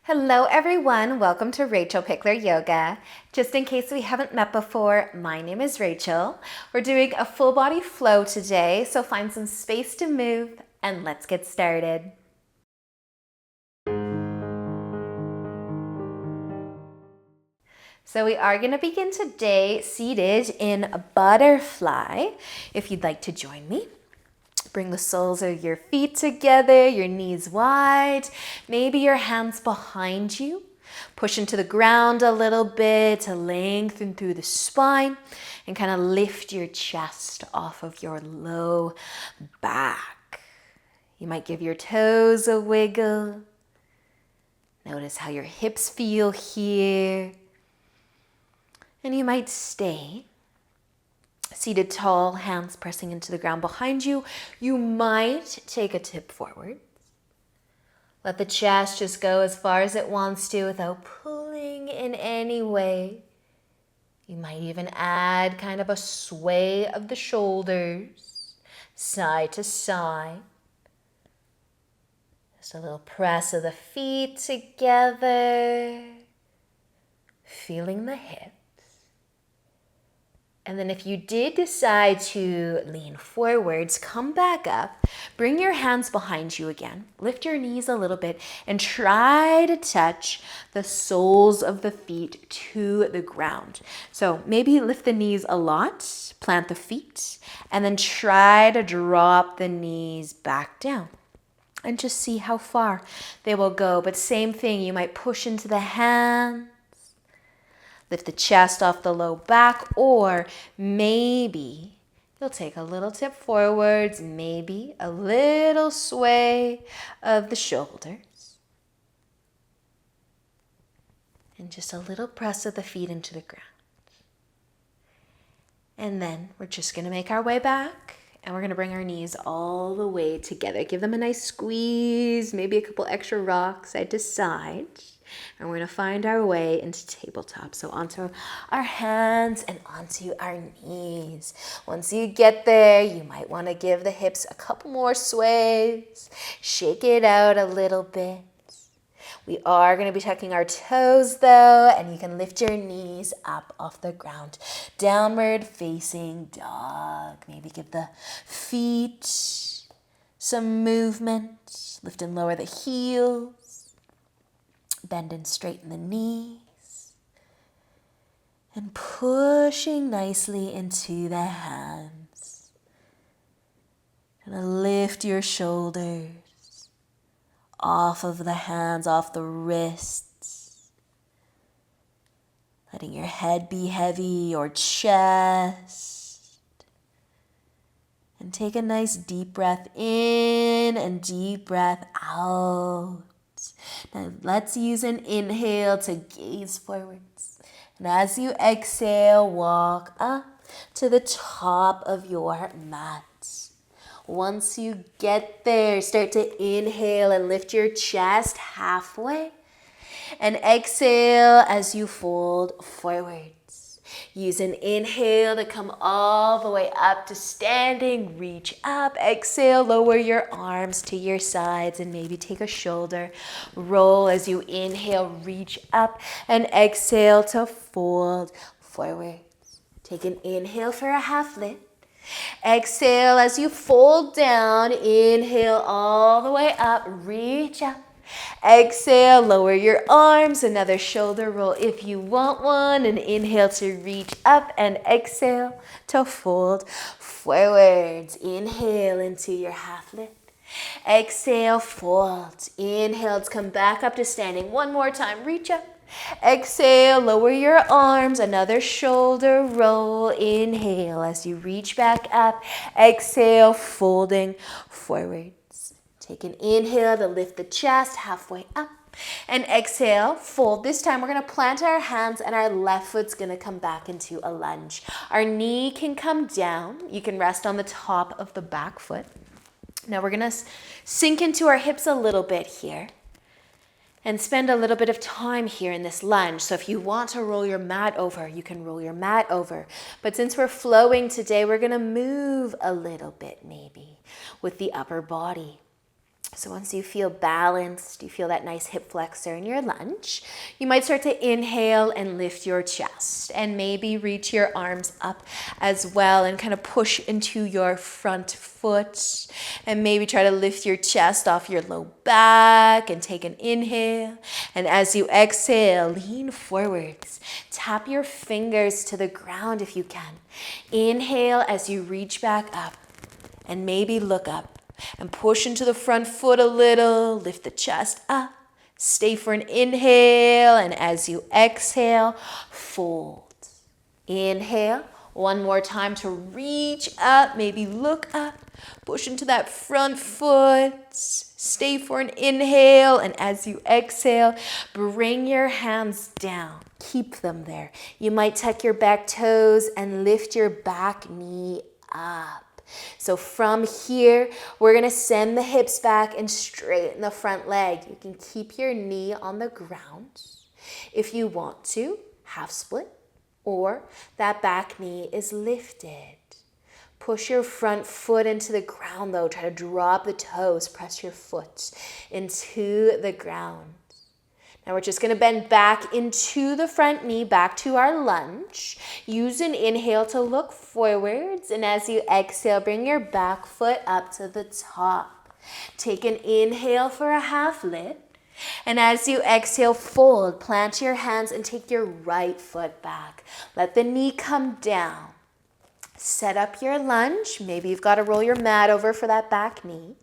Hello everyone, welcome to Rachel Pichler Yoga. Just in case we haven't met before, my name is Rachel. We're doing a full body flow today, so find some space to move and let's get started. So we are going to begin today seated in a butterfly. If you'd like to join me, bring the soles of your feet together, your knees wide, maybe your hands behind you. Push into the ground a little bit to lengthen through the spine and kind of lift your chest off of your low back. You might give your toes a wiggle. Notice how your hips feel here. And you might stay seated tall, hands pressing into the ground behind you. You might take a tip forward. Let the chest just go as far as it wants to without pulling in any way. You might even add kind of a sway of the shoulders, side to side. Just a little press of the feet together, feeling the hips. And then if you did decide to lean forwards, come back up, bring your hands behind you again, lift your knees a little bit, and try to touch the soles of the feet to the ground. So maybe lift the knees a lot, plant the feet, and then try to drop the knees back down. And just see how far they will go. But same thing, you might push into the hands. Lift the chest off the low back, or maybe you'll take a little tip forwards, maybe a little sway of the shoulders. And just a little press of the feet into the ground. And then we're just going to make our way back, and we're going to bring our knees all the way together. Give them a nice squeeze, maybe a couple extra rocks side to side. And we're going to find our way into tabletop. So onto our hands and onto our knees. Once you get there, you might want to give the hips a couple more sways. Shake it out a little bit. We are going to be tucking our toes though, and you can lift your knees up off the ground. Downward facing dog. Maybe give the feet some movement. Lift and lower the heels. Bend and straighten the knees. And pushing nicely into the hands. And lift your shoulders off of the hands, off the wrists. Letting your head be heavy, your chest. And take a nice deep breath in and deep breath out. Now let's use an inhale to gaze forwards. And as you exhale, walk up to the top of your mat. Once you get there, start to inhale and lift your chest halfway. And exhale as you fold forwards. Use an inhale to come all the way up to standing. Reach up. Exhale, lower your arms to your sides and maybe take a shoulder roll as you inhale. Reach up and exhale to fold forwards. Take an inhale for a half lift. Exhale as you fold down. Inhale all the way up. Reach up. Exhale, lower your arms, another shoulder roll if you want one, and inhale to reach up and exhale to fold forwards. Inhale into your half lift. Exhale, fold. Inhale to come back up to standing. One more time, reach up. Exhale, lower your arms, another shoulder roll. Inhale as you reach back up. Exhale, folding forward. Take an inhale to lift the chest halfway up. And exhale, fold. This time we're going to plant our hands and our left foot's going to come back into a lunge. Our knee can come down. You can rest on the top of the back foot. Now we're going to sink into our hips a little bit here and spend a little bit of time here in this lunge. So if you want to roll your mat over, you can roll your mat over. But since we're flowing today, we're going to move a little bit maybe with the upper body. So once you feel balanced, you feel that nice hip flexor in your lunge, you might start to inhale and lift your chest and maybe reach your arms up as well and kind of push into your front foot and maybe try to lift your chest off your low back and take an inhale. And as you exhale, lean forwards. Tap your fingers to the ground if you can. Inhale as you reach back up and maybe look up. And push into the front foot a little, lift the chest up, stay for an inhale, and as you exhale, fold. Inhale, one more time to reach up, maybe look up, push into that front foot, stay for an inhale, and as you exhale, bring your hands down, keep them there. You might tuck your back toes and lift your back knee up. So from here, we're going to send the hips back and straighten the front leg. You can keep your knee on the ground. If you want to, half split, or that back knee is lifted. Push your front foot into the ground though. Try to drop the toes, press your foot into the ground. Now we're just going to bend back into the front knee, back to our lunge. Use an inhale to look forwards, and as you exhale, bring your back foot up to the top. Take an inhale for a half lift, and as you exhale, fold, plant your hands and take your right foot back. Let the knee come down. Set up your lunge. Maybe you've got to roll your mat over for that back knee.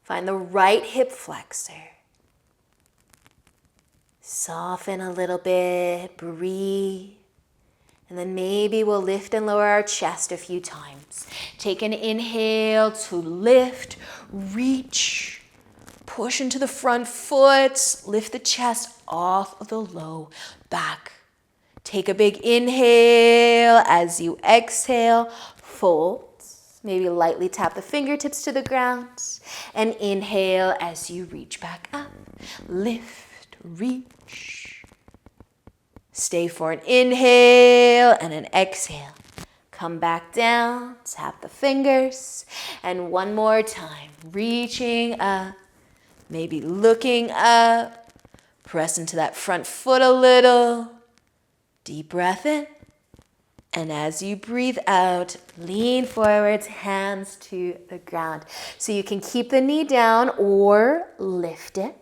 Find the right hip flexor. Soften a little bit, breathe, and then maybe we'll lift and lower our chest a few times. Take an inhale to lift, reach, push into the front foot, lift the chest off of the low back. Take a big inhale as you exhale, fold. Maybe lightly tap the fingertips to the ground, and inhale as you reach back up, lift, reach. Stay for an inhale and an exhale. Come back down, tap the fingers, and one more time, reaching up, maybe looking up, press into that front foot a little, deep breath in, and as you breathe out, lean forwards, hands to the ground. So you can keep the knee down or lift it.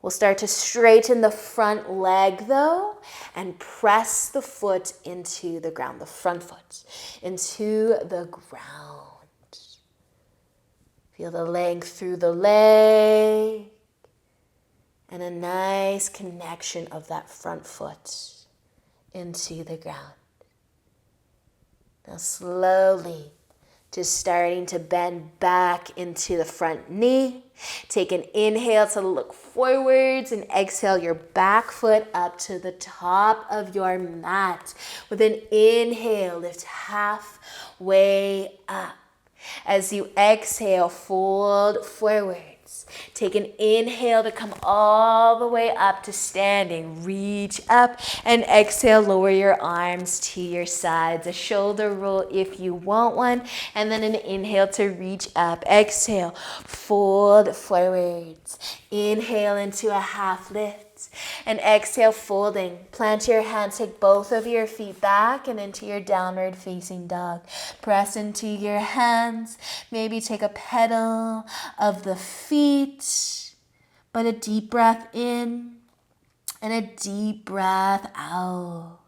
We'll start to straighten the front leg though, and press the foot into the ground, the front foot into the ground. Feel the length through the leg and a nice connection of that front foot into the ground. Now slowly, just starting to bend back into the front knee. Take an inhale to look forwards and exhale your back foot up to the top of your mat. With an inhale, lift halfway up. As you exhale, fold forwards. Take an inhale to come all the way up to standing. Reach up and exhale, lower your arms to your sides. A shoulder roll if you want one. And then an inhale to reach up. Exhale, fold forwards. Inhale into a half lift. And exhale, folding. Plant your hands, take both of your feet back and into your downward facing dog. Press into your hands. Maybe take a pedal of the feet, but a deep breath in and a deep breath out.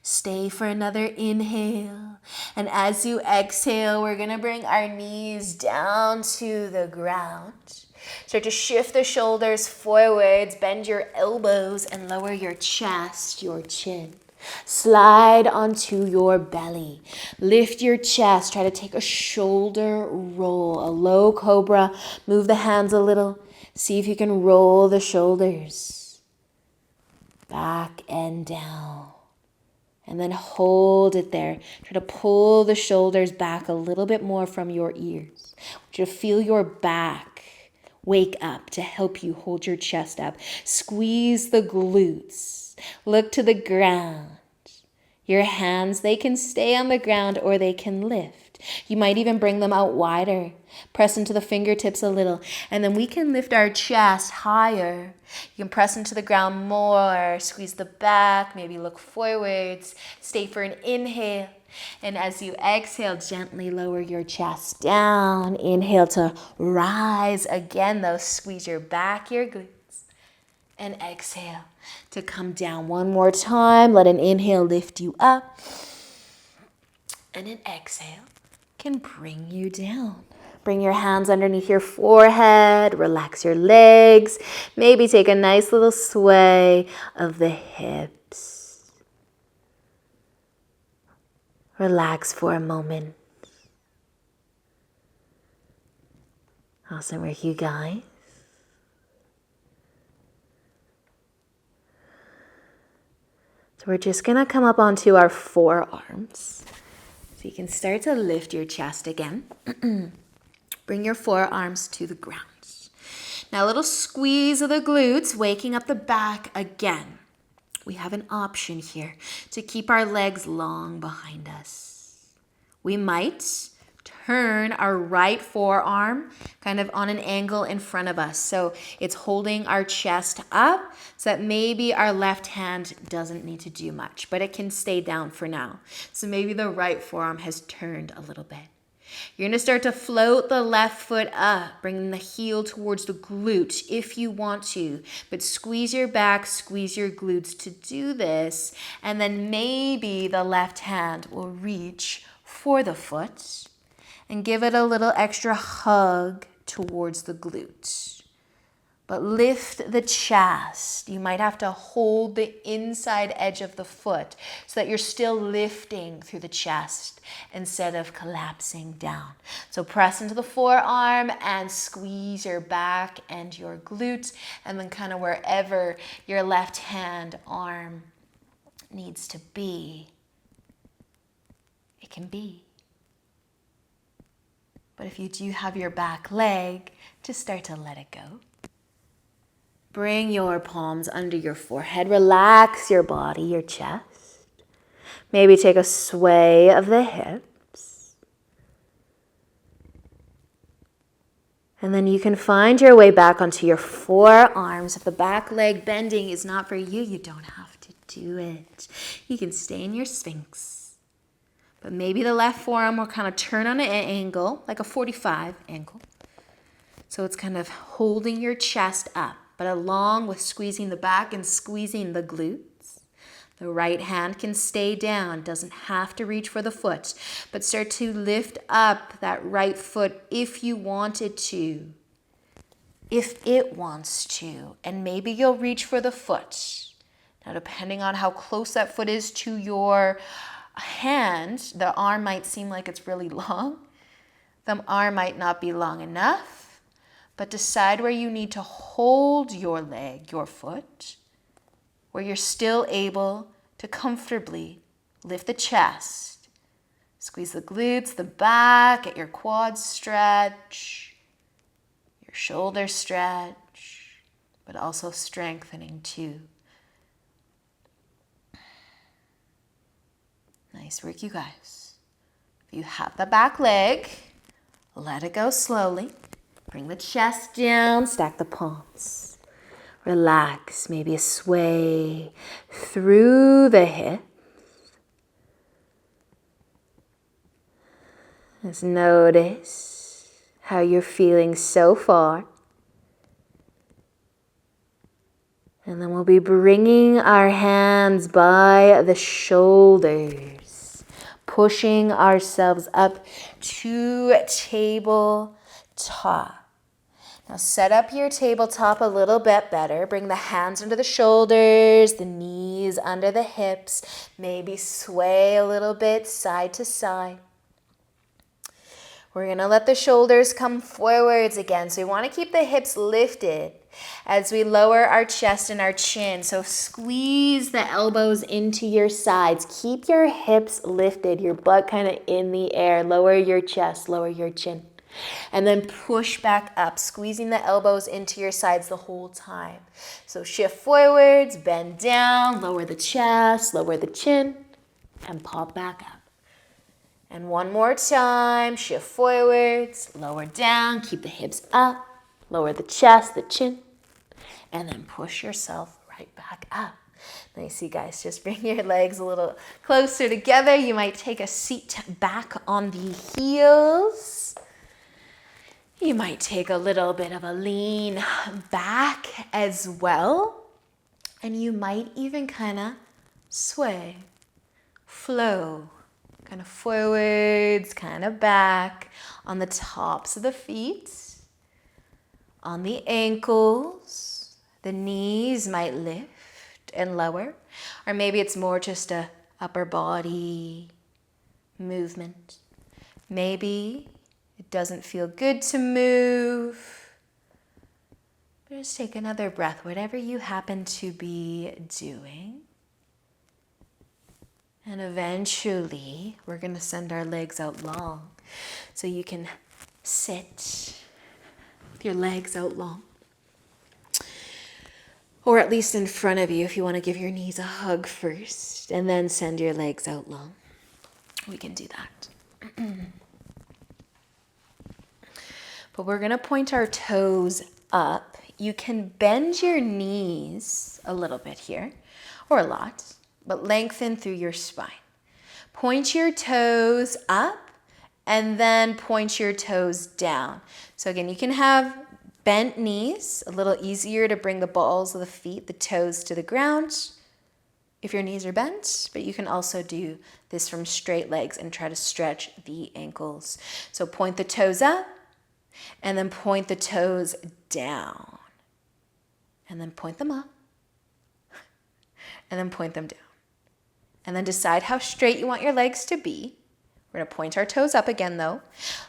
Stay for another inhale. And as you exhale, we're going to bring our knees down to the ground. Start to shift the shoulders forwards, bend your elbows and lower your chest, your chin. Slide onto your belly. Lift your chest. Try to take a shoulder roll, a low cobra. Move the hands a little. See if you can roll the shoulders back and down. And then hold it there. Try to pull the shoulders back a little bit more from your ears. I want you to feel your back wake up to help you hold your chest up. Squeeze the glutes. Look to the ground. Your hands, they can stay on the ground or they can lift. You might even bring them out wider. Press into the fingertips a little. And then we can lift our chest higher. You can press into the ground more. Squeeze the back. Maybe look forwards. Stay for an inhale. And as you exhale, gently lower your chest down. Inhale to rise again, though. Squeeze your back, your glutes. And exhale to come down one more time. Let an inhale lift you up. And an exhale can bring you down. Bring your hands underneath your forehead. Relax your legs. Maybe take a nice little sway of the hips. Relax for a moment. Awesome work, you guys. So we're just going to come up onto our forearms. So you can start to lift your chest again. Bring your forearms to the ground. Now a little squeeze of the glutes, waking up the back again. We have an option here to keep our legs long behind us. We might turn our right forearm kind of on an angle in front of us. So it's holding our chest up so that maybe our left hand doesn't need to do much, but it can stay down for now. So maybe the right forearm has turned a little bit. You're going to start to float the left foot up, bringing the heel towards the glute if you want to. But squeeze your back, squeeze your glutes to do this. And then maybe the left hand will reach for the foot and give it a little extra hug towards the glute. But lift the chest. You might have to hold the inside edge of the foot so that you're still lifting through the chest instead of collapsing down. So press into the forearm and squeeze your back and your glutes, and then kind of wherever your left hand arm needs to be, it can be. But if you do have your back leg, just start to let it go. Bring your palms under your forehead. Relax your body, your chest. Maybe take a sway of the hips. And then you can find your way back onto your forearms. If the back leg bending is not for you, you don't have to do it. You can stay in your Sphinx. But maybe the left forearm will kind of turn on an angle, like a 45 angle. So it's kind of holding your chest up, but along with squeezing the back and squeezing the glutes. The right hand can stay down, doesn't have to reach for the foot, but start to lift up that right foot if you wanted to, if it wants to, and maybe you'll reach for the foot. Now, depending on how close that foot is to your hand, the arm might seem like it's really long. The arm might not be long enough. But decide where you need to hold your leg, your foot, where you're still able to comfortably lift the chest. Squeeze the glutes, the back, get your quads stretch, your shoulders stretch, but also strengthening too. Nice work, you guys. If you have the back leg, let it go slowly. Bring the chest down, stack the palms. Relax, maybe a sway through the hips. Just notice how you're feeling so far. And then we'll be bringing our hands by the shoulders, pushing ourselves up to tabletop. Now set up your tabletop a little bit better. Bring the hands under the shoulders, the knees under the hips. Maybe sway a little bit side to side. We're going to let the shoulders come forwards again. So we want to keep the hips lifted as we lower our chest and our chin. So squeeze the elbows into your sides. Keep your hips lifted, your butt kind of in the air. Lower your chest, lower your chin. And then push back up, squeezing the elbows into your sides the whole time. So shift forwards, bend down, lower the chest, lower the chin, and pop back up. And one more time, shift forwards, lower down, keep the hips up, lower the chest, the chin, and then push yourself right back up. Nice, you guys, just bring your legs a little closer together. You might take a seat back on the heels. You might take a little bit of a lean back as well. And you might even kind of sway, flow, kind of forwards, kind of back on the tops of the feet, on the ankles. The knees might lift and lower, or maybe it's more just a upper body movement. Maybe it doesn't feel good to move. But just take another breath, whatever you happen to be doing. And eventually, we're going to send our legs out long. So you can sit with your legs out long. Or at least in front of you if you want to give your knees a hug first. And then send your legs out long. We can do that. But we're going to point our toes up. You can bend your knees a little bit here, or a lot, but lengthen through your spine. Point your toes up and then point your toes down. So again, you can have bent knees, a little easier to bring the balls of the feet, the toes to the ground if your knees are bent, but you can also do this from straight legs and try to stretch the ankles. So point the toes up and then point the toes down and then point them up and then point them down. And then decide how straight you want your legs to be. We're going to point our toes up again though.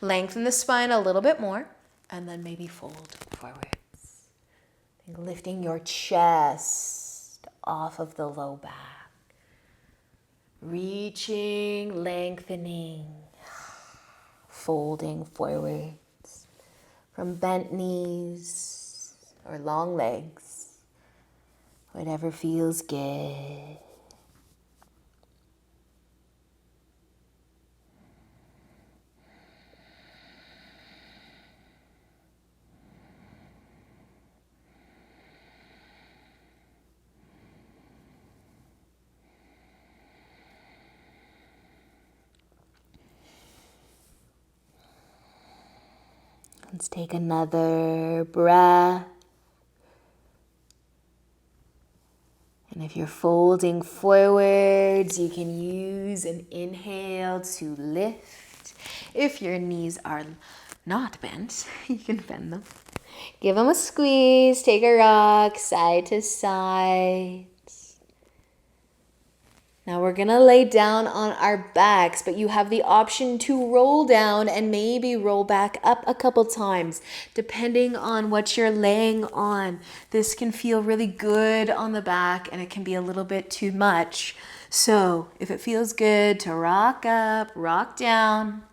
Lengthen the spine a little bit more and then maybe fold forwards. Lifting your chest off of the low back. Reaching, lengthening, folding forwards from bent knees or long legs. Whatever feels good. Let's take another breath. And if you're folding forwards, you can use an inhale to lift. If your knees are not bent, you can bend them. Give them a squeeze, take a rock, side to side. Now we're gonna lay down on our backs, but you have the option to roll down and maybe roll back up a couple times, depending on what you're laying on. This can feel really good on the back and it can be a little bit too much. So if it feels good to rock up, rock down,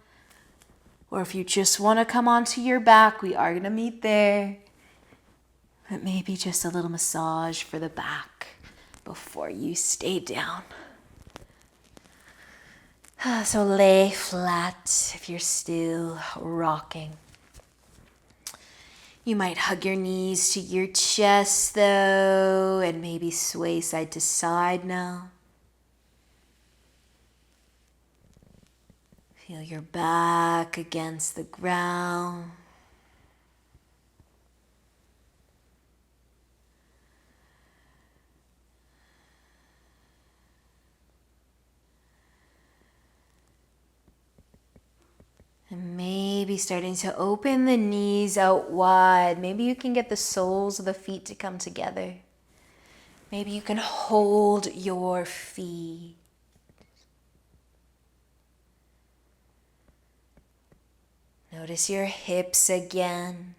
or if you just wanna come onto your back, we are gonna meet there. But maybe just a little massage for the back before you stay down. So lay flat if you're still rocking. You might hug your knees to your chest though, and maybe sway side to side now. Feel your back against the ground. And maybe starting to open the knees out wide. Maybe you can get the soles of the feet to come together. Maybe you can hold your feet. Notice your hips again.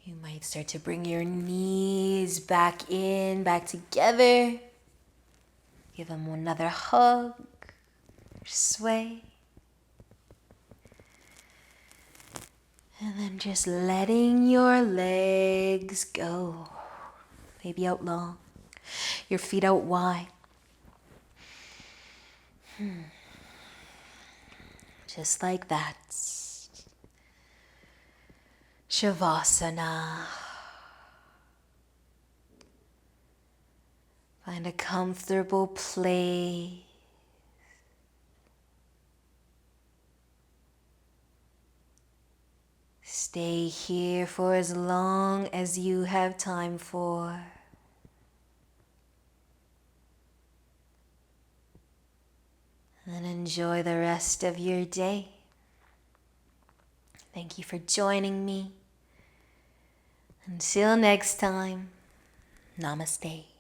You Might start to bring your knees back in, back together. Give them another hug, sway. And then just letting your legs go. Maybe out long, your feet out wide. Just like that. Shavasana. Find a comfortable place. Stay here for as long as you have time for. And enjoy the rest of your day. Thank you for joining me. Until next time, namaste.